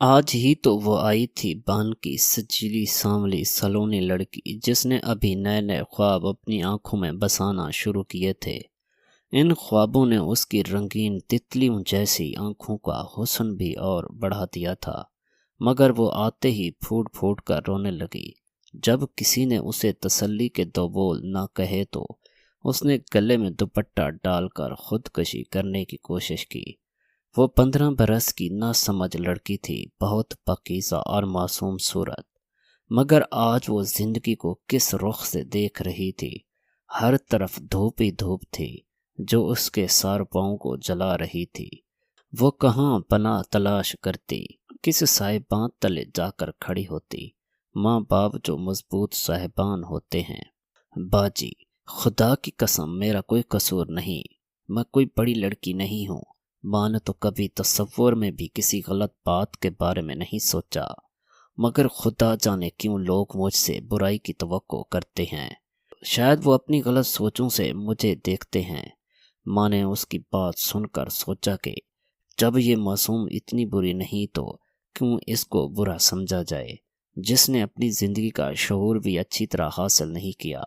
آج ہی تو وہ آئی تھی بان کی سجیلی سانولی سلونی لڑکی، جس نے ابھی نئے نئے خواب اپنی آنکھوں میں بسانا شروع کیے تھے۔ ان خوابوں نے اس کی رنگین تتلیوں جیسی آنکھوں کا حسن بھی اور بڑھا دیا تھا، مگر وہ آتے ہی پھوٹ پھوٹ کر رونے لگی۔ جب کسی نے اسے تسلی کے دو بول نہ کہے تو اس نے گلے میں دوپٹہ ڈال کر خودکشی کرنے کی کوشش کی۔ وہ 15 برس کی نہ سمجھ لڑکی تھی، بہت پاکیزہ اور معصوم صورت، مگر آج وہ زندگی کو کس رخ سے دیکھ رہی تھی۔ ہر طرف دھوپ ہی دھوپ تھی جو اس کے سار پاؤں کو جلا رہی تھی۔ وہ کہاں پناہ تلاش کرتی، کس صاحباں تلے جا کر کھڑی ہوتی۔ ماں باپ جو مضبوط صاحبان ہوتے ہیں۔ باجی، خدا کی قسم میرا کوئی قصور نہیں، میں کوئی بڑی لڑکی نہیں ہوں۔ ماں نے تو کبھی تصور میں بھی کسی غلط بات کے بارے میں نہیں سوچا، مگر خدا جانے کیوں لوگ مجھ سے برائی کی توقع کرتے ہیں۔ شاید وہ اپنی غلط سوچوں سے مجھے دیکھتے ہیں۔ ماں نے اس کی بات سن کر سوچا کہ جب یہ معصوم اتنی بری نہیں تو کیوں اس کو برا سمجھا جائے، جس نے اپنی زندگی کا شعور بھی اچھی طرح حاصل نہیں کیا،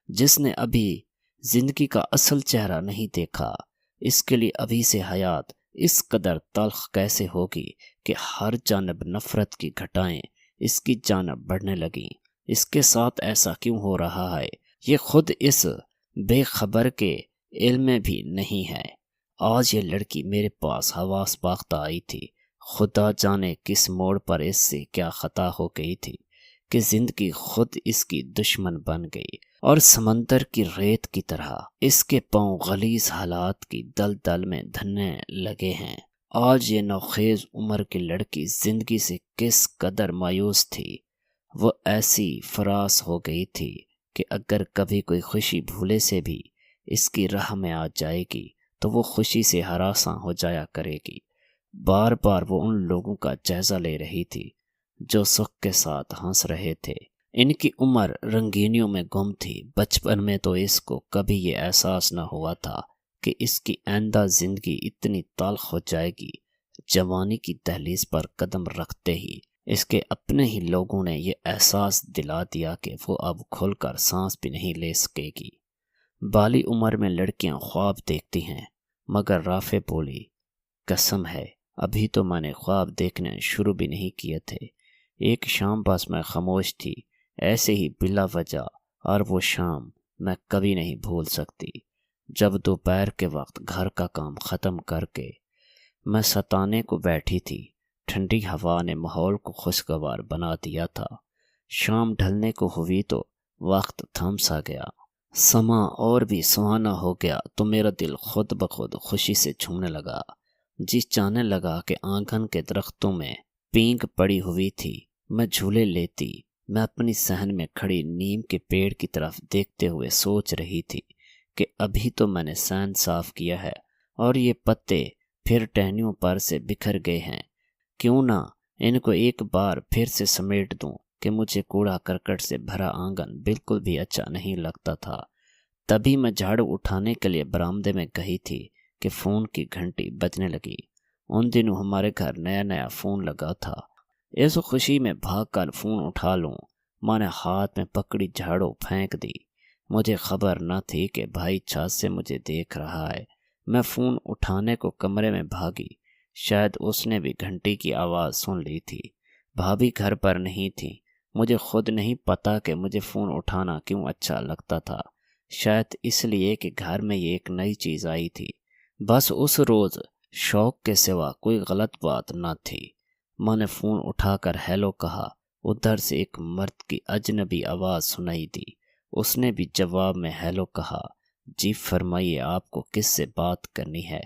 جس نے ابھی زندگی کا اصل چہرہ نہیں دیکھا۔ اس کے لیے ابھی سے حیات اس قدر تلخ کیسے ہوگی کہ ہر جانب نفرت کی گھٹائیں اس کی جانب بڑھنے لگیں۔ اس کے ساتھ ایسا کیوں ہو رہا ہے، یہ خود اس بے خبر کے علم میں بھی نہیں ہے۔ آج یہ لڑکی میرے پاس حواس باختہ آئی تھی، خدا جانے کس موڑ پر اس سے کیا خطا ہو گئی تھی کہ زندگی خود اس کی دشمن بن گئی، اور سمندر کی ریت کی طرح اس کے پاؤں غلیظ حالات کی دلدل میں دھننے لگے ہیں۔ آج یہ نوخیز عمر کی لڑکی زندگی سے کس قدر مایوس تھی۔ وہ ایسی فراس ہو گئی تھی کہ اگر کبھی کوئی خوشی بھولے سے بھی اس کی راہ میں آ جائے گی تو وہ خوشی سے ہراساں ہو جایا کرے گی۔ بار بار وہ ان لوگوں کا جائزہ لے رہی تھی جو سکھ کے ساتھ ہنس رہے تھے۔ ان کی عمر رنگینیوں میں گم تھی۔ بچپن میں تو اس کو کبھی یہ احساس نہ ہوا تھا کہ اس کی آئندہ زندگی اتنی تلخ ہو جائے گی۔ جوانی کی دہلیز پر قدم رکھتے ہی اس کے اپنے ہی لوگوں نے یہ احساس دلا دیا کہ وہ اب کھل کر سانس بھی نہیں لے سکے گی۔ بالی عمر میں لڑکیاں خواب دیکھتی ہیں، مگر رافع بولی، قسم ہے ابھی تو میں نے خواب دیکھنے شروع بھی نہیں کیے تھے۔ ایک شام بس میں خاموش تھی، ایسے ہی بلا وجہ، اور وہ شام میں کبھی نہیں بھول سکتی جب دوپہر کے وقت گھر کا کام ختم کر کے میں ستانے کو بیٹھی تھی۔ ٹھنڈی ہوا نے ماحول کو خوشگوار بنا دیا تھا۔ شام ڈھلنے کو ہوئی تو وقت تھم سا گیا، سما اور بھی سہانا ہو گیا تو میرا دل خود بخود خوشی سے جھومنے لگا۔ جی چاہنے لگا کہ آنگن کے درختوں میں پینگ پڑی ہوئی تھی، میں جھولے لیتی۔ میں اپنی صحن میں کھڑی نیم کے پیڑ کی طرف دیکھتے ہوئے سوچ رہی تھی کہ ابھی تو میں نے صحن صاف کیا ہے اور یہ پتے پھر ٹہنیوں پر سے بکھر گئے ہیں، کیوں نہ ان کو ایک بار پھر سے سمیٹ دوں کہ مجھے کوڑا کرکٹ سے بھرا آنگن بالکل بھی اچھا نہیں لگتا تھا۔ تبھی میں جھاڑو اٹھانے کے لیے برآمدے میں گئی تھی کہ فون کی گھنٹی بجنے لگی۔ ان دنوں ہمارے گھر نیا نیا فون لگا تھا۔ اس خوشی میں بھاگ کر فون اٹھا لوں، ماں نے ہاتھ میں پکڑی جھاڑو پھینک دی۔ مجھے خبر نہ تھی کہ بھائی چھت سے مجھے دیکھ رہا ہے۔ میں فون اٹھانے کو کمرے میں بھاگی، شاید اس نے بھی گھنٹی کی آواز سن لی تھی۔ بھابھی گھر پر نہیں تھی۔ مجھے خود نہیں پتا کہ مجھے فون اٹھانا کیوں اچھا لگتا تھا، شاید اس لیے کہ گھر میں یہ ایک نئی چیز آئی تھی۔ بس اس روز شوق کے سوا کوئی غلط بات نہ تھی۔ ماں نے فون اٹھا کر ہیلو کہا۔ ادھر سے ایک مرد کی اجنبی آواز سنائی دی۔ اس نے بھی جواب میں ہیلو کہا۔ جی فرمائیے، آپ کو کس سے بات کرنی ہے؟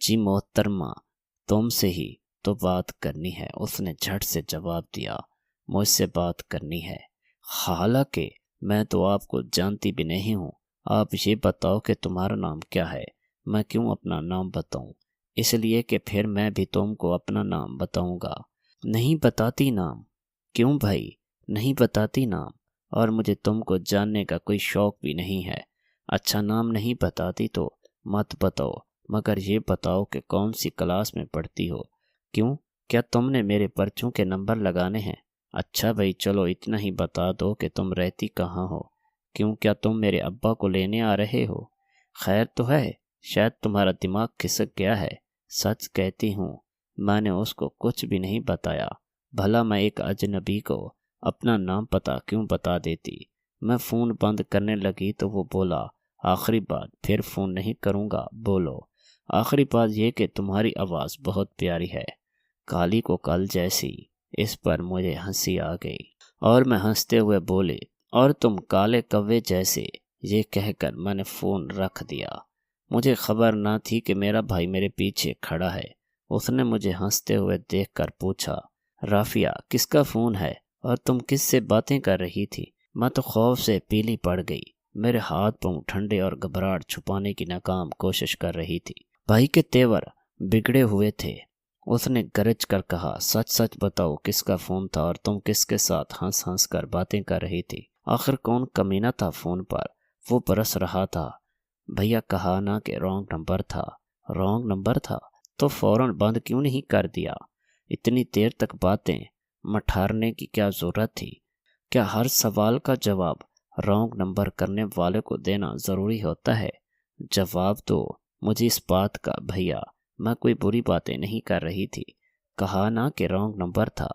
جی محترمہ، تم سے ہی تو بات کرنی ہے، اس نے جھٹ سے جواب دیا۔ مجھ سے بات کرنی ہے؟ حالانکہ میں تو آپ کو جانتی بھی نہیں ہوں۔ آپ یہ بتاؤ کہ تمہارا نام کیا ہے؟ میں کیوں اپنا نام بتاؤں؟ اس لیے کہ پھر میں بھی تم کو اپنا نام بتاؤں گا۔ نہیں بتاتی نام؟ کیوں بھائی نہیں بتاتی نام؟ اور مجھے تم کو جاننے کا کوئی شوق بھی نہیں ہے۔ اچھا نام نہیں بتاتی تو مت بتاؤ، مگر یہ بتاؤ کہ کون سی کلاس میں پڑھتی ہو؟ کیوں کیا تم نے میرے پرچوں کے نمبر لگانے ہیں؟ اچھا بھائی چلو اتنا ہی بتا دو کہ تم رہتی کہاں ہو، کیوں کیا تم میرے ابا کو لینے آ رہے ہو؟ خیر تو ہے، شاید تمہارا دماغ کھسک گیا ہے۔ سچ کہتی ہوں میں نے اس کو کچھ بھی نہیں بتایا، بھلا میں ایک اجنبی کو اپنا نام پتہ کیوں بتا دیتی؟ میں فون بند کرنے لگی تو وہ بولا، آخری بات، پھر فون نہیں کروں گا، بولو۔ آخری بات یہ کہ تمہاری آواز بہت پیاری ہے، کالی کو کل جیسی۔ اس پر مجھے ہنسی آ گئی اور میں ہنستے ہوئے بولے، اور تم کالے کوے جیسے۔ یہ کہہ کر میں نے فون رکھ دیا۔ مجھے خبر نہ تھی کہ میرا بھائی میرے پیچھے کھڑا ہے۔ اس نے مجھے ہنستے ہوئے دیکھ کر پوچھا، رافیہ کس کا فون ہے اور تم کس سے باتیں کر رہی تھی؟ میں تو خوف سے پیلی پڑ گئی، میرے ہاتھ پاؤں ٹھنڈے اور گھبراہٹ چھپانے کی ناکام کوشش کر رہی تھی۔ بھائی کے تیور بگڑے ہوئے تھے۔ اس نے گرج کر کہا، سچ سچ بتاؤ کس کا فون تھا اور تم کس کے ساتھ ہنس ہنس کر باتیں کر رہی تھی؟ آخر کون کمینہ تھا فون پر؟ وہ برس رہا تھا۔ بھیا کہا نا کہ رانگ نمبر تھا۔ رانگ نمبر تھا تو فوراً بند کیوں نہیں کر دیا؟ اتنی دیر تک باتیں مٹھارنے کی کیا ضرورت تھی؟ کیا ہر سوال کا جواب رانگ نمبر کرنے والے کو دینا ضروری ہوتا ہے؟ جواب دو مجھے اس بات کا۔ بھیا میں کوئی بری باتیں نہیں کر رہی تھی، کہا نا کہ رانگ نمبر تھا۔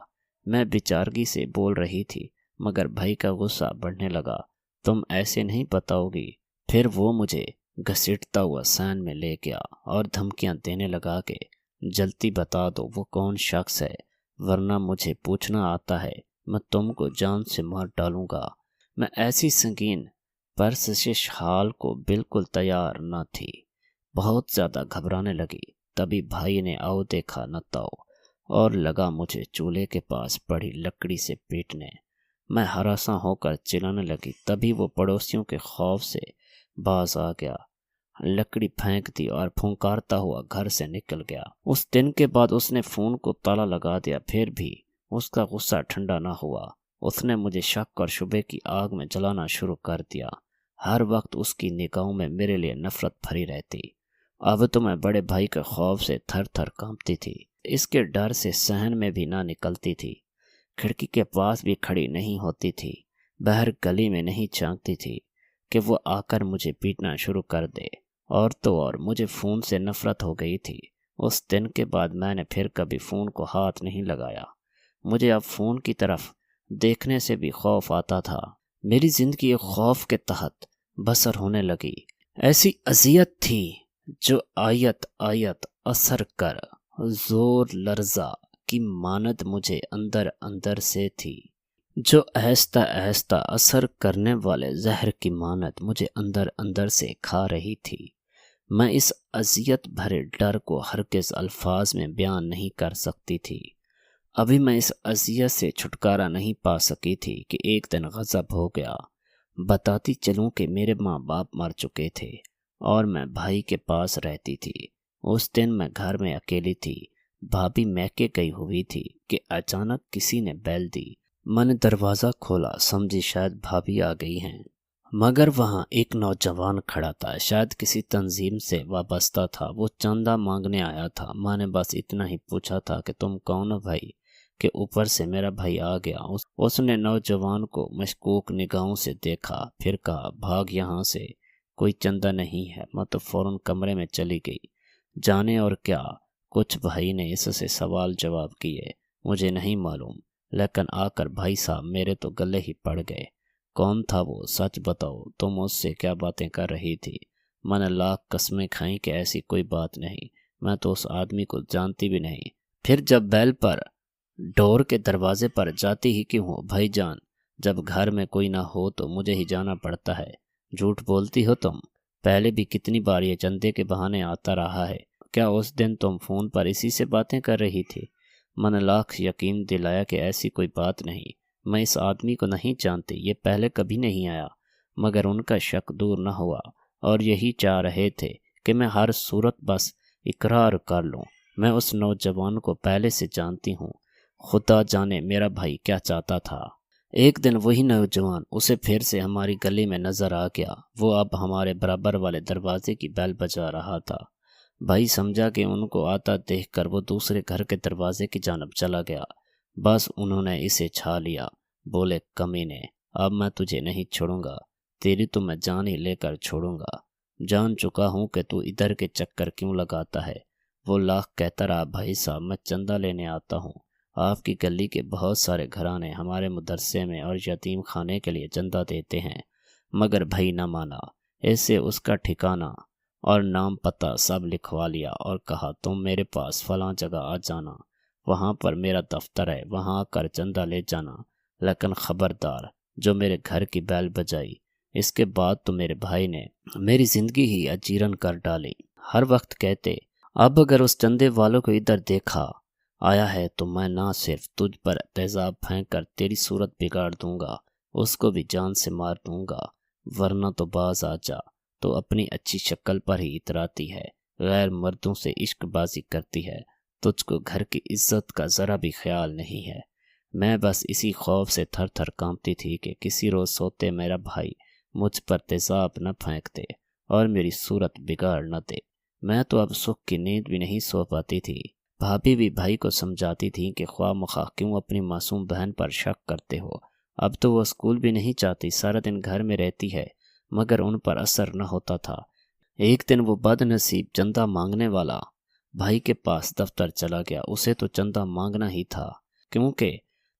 میں بیچارگی سے بول رہی تھی، مگر بھائی کا غصہ بڑھنے لگا۔ تم ایسے نہیں بتاؤ گی؟ پھر وہ مجھے گھسیٹتا ہوا سین میں لے گیا اور دھمکیاں دینے لگا کہ جلدی بتا دو وہ کون شخص ہے، ورنہ مجھے پوچھنا آتا ہے میں تم کو جان سے مار ڈالوں گا۔ میں ایسی سنگین پرسشش حال کو بالکل تیار نہ تھی، بہت زیادہ گھبرانے لگی۔ تبھی بھائی نے آؤ دیکھا نہ تاؤ اور لگا مجھے چولہے کے پاس پڑی لکڑی سے پیٹنے۔ میں ہراساں ہو کر چلانے لگی، تبھی وہ پڑوسیوں کے خوف سے باز آ گیا، لکڑی پھینک دی اور پھنکارتا ہوا گھر سے نکل گیا۔ اس دن کے بعد اس نے فون کو تالا لگا دیا، پھر بھی اس کا غصہ ٹھنڈا نہ ہوا۔ اس نے مجھے شک اور شبے کی آگ میں جلانا شروع کر دیا۔ ہر وقت اس کی نگاہوں میں میرے لیے نفرت بھری رہتی۔ اب تو میں بڑے بھائی کے خوف سے تھر تھر کانپتی تھی، اس کے ڈر سے صحن میں بھی نہ نکلتی تھی، کھڑکی کے پاس بھی کھڑی نہیں ہوتی تھی، باہر گلی میں نہیں جھانکتی تھی کہ وہ آ کر مجھے پیٹنا شروع کر دے۔ اور تو اور مجھے فون سے نفرت ہو گئی تھی۔ اس دن کے بعد میں نے پھر کبھی فون کو ہاتھ نہیں لگایا۔ مجھے اب فون کی طرف دیکھنے سے بھی خوف آتا تھا۔ میری زندگی ایک خوف کے تحت بسر ہونے لگی۔ ایسی اذیت تھی جو آیت آیت اثر کر زور لرزہ کی مانند مجھے اندر اندر سے تھی، جو آہستہ آہستہ اثر کرنے والے زہر کی مانند مجھے اندر اندر سے کھا رہی تھی۔ میں اس اذیت بھرے ڈر کو ہرگز الفاظ میں بیان نہیں کر سکتی تھی۔ ابھی میں اس اذیت سے چھٹکارا نہیں پا سکی تھی کہ ایک دن غضب ہو گیا۔ بتاتی چلوں کہ میرے ماں باپ مر چکے تھے اور میں بھائی کے پاس رہتی تھی۔ اس دن میں گھر میں اکیلی تھی، بھابھی میکے گئی ہوئی تھی کہ اچانک کسی نے بیل دی۔ میں نے دروازہ کھولا، سمجھی شاید بھابھی آ گئی ہیں، مگر وہاں ایک نوجوان کھڑا تھا، شاید کسی تنظیم سے وابستہ تھا۔ وہ چندہ مانگنے آیا تھا۔ میں نے بس اتنا ہی پوچھا تھا کہ تم کون ہو بھائی، کہ اوپر سے میرا بھائی آ گیا۔ اس نے نوجوان کو مشکوک نگاہوں سے دیکھا، پھر کہا، بھاگ یہاں سے، کوئی چندہ نہیں ہے۔ میں تو فوراً کمرے میں چلی گئی۔ جانے اور کیا کچھ بھائی نے اس سے سوال جواب کیے، مجھے نہیں معلوم، لیکن آ کر بھائی صاحب میرے تو گلے ہی پڑ گئے۔ کون تھا وہ؟ سچ بتاؤ، تم اس سے کیا باتیں کر رہی تھی؟ میں نے لاکھ قسمیں کھائیں کہ ایسی کوئی بات نہیں، میں تو اس آدمی کو جانتی بھی نہیں۔ پھر جب بیل پر ڈور کے دروازے پر جاتی ہی کیوں ہو بھائی جان؟ جب گھر میں کوئی نہ ہو تو مجھے ہی جانا پڑتا ہے۔ جھوٹ بولتی ہو تم، پہلے بھی کتنی بار یہ چندے کے بہانے آتا رہا ہے۔ کیا اس دن تم فون پر اسی سے باتیں کر رہی تھی؟ میں نے لاکھ یقین دلایا کہ ایسی کوئی بات نہیں، میں اس آدمی کو نہیں جانتی، یہ پہلے کبھی نہیں آیا۔ مگر ان کا شک دور نہ ہوا اور یہی چاہ رہے تھے کہ میں ہر صورت بس اقرار کر لوں، میں اس نوجوان کو پہلے سے جانتی ہوں۔ خدا جانے میرا بھائی کیا چاہتا تھا۔ ایک دن وہی نوجوان اسے پھر سے ہماری گلی میں نظر آ گیا۔ وہ اب ہمارے برابر والے دروازے کی بیل بجا رہا تھا۔ بھائی سمجھا کہ ان کو آتا دیکھ کر وہ دوسرے گھر کے دروازے کی جانب چلا گیا۔ بس انہوں نے اسے چھا لیا۔ بولے کمینے، اب میں تجھے نہیں چھوڑوں گا، تیری تو میں جان ہی لے کر چھوڑوں گا۔ جان چکا ہوں کہ تو ادھر کے چکر کیوں لگاتا ہے۔ وہ لاکھ کہتا رہا، بھائی صاحب میں چندہ لینے آتا ہوں، آپ کی گلی کے بہت سارے گھرانے ہمارے مدرسے میں اور یتیم خانے کے لیے چندہ دیتے ہیں، مگر بھائی نہ مانا۔ ایسے اس کا ٹھکانہ اور نام پتہ سب لکھوا لیا اور کہا تم میرے پاس فلاں جگہ آ جانا، وہاں پر میرا دفتر ہے، وہاں آ کر چندہ لے جانا، لیکن خبردار جو میرے گھر کی بیل بجائی، اس کے بعد تو میرے بھائی نے میری زندگی ہی اجیرن کر ڈالی۔ ہر وقت کہتے، اب اگر اس چندے والوں کو ادھر دیکھا آیا ہے تو میں نہ صرف تجھ پر تیزاب پھینک کر تیری صورت بگاڑ دوں گا، اس کو بھی جان سے مار دوں گا، ورنہ تو باز آ جا، تو اپنی اچھی شکل پر ہی اتراتی ہے، غیر مردوں سے عشق بازی کرتی ہے، تجھ کو گھر کی عزت کا ذرا بھی خیال نہیں ہے۔ میں بس اسی خوف سے تھر تھر کانپتی تھی کہ کسی روز سوتے میرا بھائی مجھ پر تیزاب نہ پھینک دے اور میری صورت بگاڑ نہ دے۔ میں تو اب سکھ کی نیند بھی نہیں سو پاتی تھی۔ بھابھی بھی بھائی کو سمجھاتی تھی کہ خواہ مخواہ کیوں اپنی معصوم بہن پر شک کرتے ہو، اب تو وہ اسکول بھی نہیں جاتی، سارا دن گھر میں رہتی ہے، مگر ان پر اثر نہ ہوتا تھا۔ ایک دن وہ بد نصیب چندہ مانگنے والا بھائی کے پاس دفتر چلا گیا۔ اسے تو چندہ مانگنا ہی تھا، کیونکہ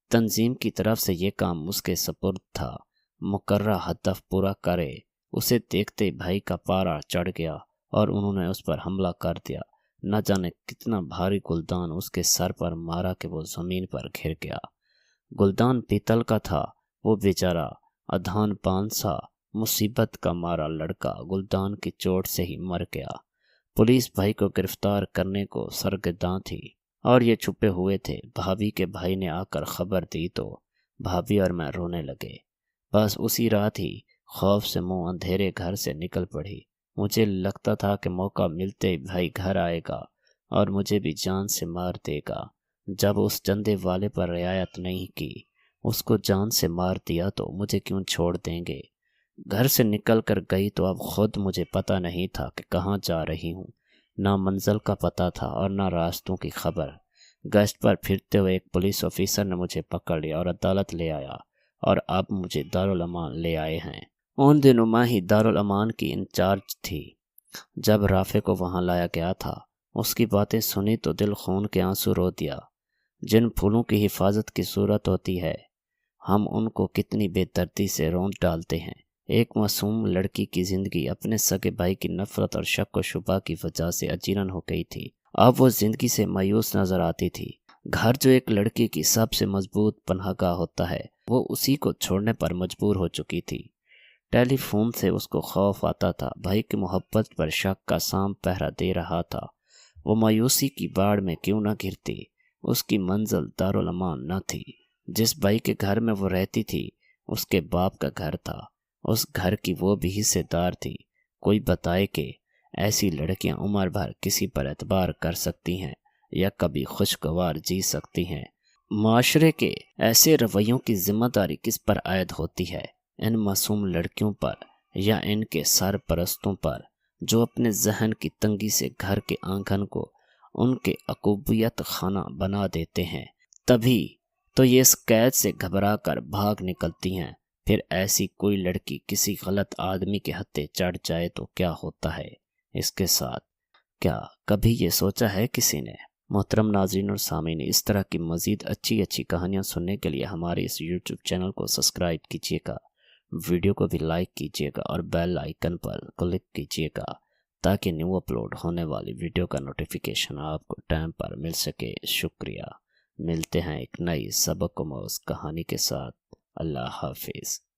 تنظیم کی طرف سے یہ کام اس کے سپرد تھا۔ مقررہ ہدف پورا کرے، اسے دیکھتے بھائی کا پارا چڑھ گیا اور انہوں نے اس پر حملہ کر دیا۔ نہ جانے کتنا بھاری گلدان اس کے سر پر مارا کہ وہ زمین پر گر گیا۔ گلدان پیتل کا تھا۔ وہ بیچارہ ادھان پان سا مصیبت کا مارا لڑکا گلدان کی چوٹ سے ہی مر گیا۔ پولیس بھائی کو گرفتار کرنے کو سرگرداں تھی اور یہ چھپے ہوئے تھے۔ بھابھی کے بھائی نے آ کر خبر دی تو بھابھی اور میں رونے لگے۔ بس اسی رات ہی خوف سے منہ اندھیرے گھر سے نکل پڑی۔ مجھے لگتا تھا کہ موقع ملتے ہی بھائی گھر آئے گا اور مجھے بھی جان سے مار دے گا۔ جب اس چندے والے پر رعایت نہیں کی، اس کو جان سے مار دیا تو مجھے کیوں چھوڑ دیں گے۔ گھر سے نکل کر گئی تو اب خود مجھے پتہ نہیں تھا کہ کہاں جا رہی ہوں۔ نہ منزل کا پتہ تھا اور نہ راستوں کی خبر۔ گشت پر پھرتے ہوئے ایک پولیس آفیسر نے مجھے پکڑ لیا اور عدالت لے آیا اور اب مجھے دارالامان لے آئے ہیں۔ ان دنوں میں ہی دارالامان کی انچارج تھی۔ جب رافع کو وہاں لایا گیا تھا، اس کی باتیں سنی تو دل خون کے آنسو رو دیا۔ جن پھولوں کی حفاظت کی صورت ہوتی ہے، ہم ان کو کتنی بے دردی سے رونت ڈالتے ہیں۔ ایک معصوم لڑکی کی زندگی اپنے سگے بھائی کی نفرت اور شک و شبہ کی وجہ سے اجیرن ہو گئی تھی۔ اب وہ زندگی سے مایوس نظر آتی تھی۔ گھر جو ایک لڑکی کی سب سے مضبوط پناہ گاہ ہوتا ہے، وہ اسی کو چھوڑنے پر مجبور ہو چکی تھی۔ ٹیلی فون سے اس کو خوف آتا تھا، بھائی کی محبت پر شک کا سام پہرا دے رہا تھا۔ وہ مایوسی کی باڑ میں کیوں نہ گرتی۔ اس کی منزل دارالامان نہ تھی۔ جس بھائی کے گھر میں وہ رہتی تھی، اس کے باپ کا گھر تھا۔ اس گھر کی وہ بھی حصے دار تھی۔ کوئی بتائے کہ ایسی لڑکیاں عمر بھر کسی پر اعتبار کر سکتی ہیں یا کبھی خوشگوار جی سکتی ہیں۔ معاشرے کے ایسے رویوں کی ذمہ داری کس پر عائد ہوتی ہے؟ ان معصوم لڑکیوں پر یا ان کے سرپرستوں پر جو اپنے ذہن کی تنگی سے گھر کے آنگن کو ان کے عقوبیت خانہ بنا دیتے ہیں۔ تبھی تو یہ اس قید سے گھبرا کر بھاگ نکلتی ہیں۔ پھر ایسی کوئی لڑکی کسی غلط آدمی کے ہتھے چڑھ جائے تو کیا ہوتا ہے اس کے ساتھ؟ کیا کبھی یہ سوچا ہے کسی نے؟ محترم ناظرین اور سامعین، اس طرح کی مزید اچھی کہانیاں سننے کے لیے ہمارے اس یوٹیوب چینل کو سبسکرائب کیجیے گا، ویڈیو کو بھی لائک کیجیے گا اور بیل آئیکن پر کلک کیجیے گا تاکہ نیو اپلوڈ ہونے والی ویڈیو کا نوٹیفیکیشن آپ کو ٹائم پر مل سکے۔ شکریہ۔ ملتے ہیں ایک نئی سبق آموز کہانی کے ساتھ۔ اللہ حافظ۔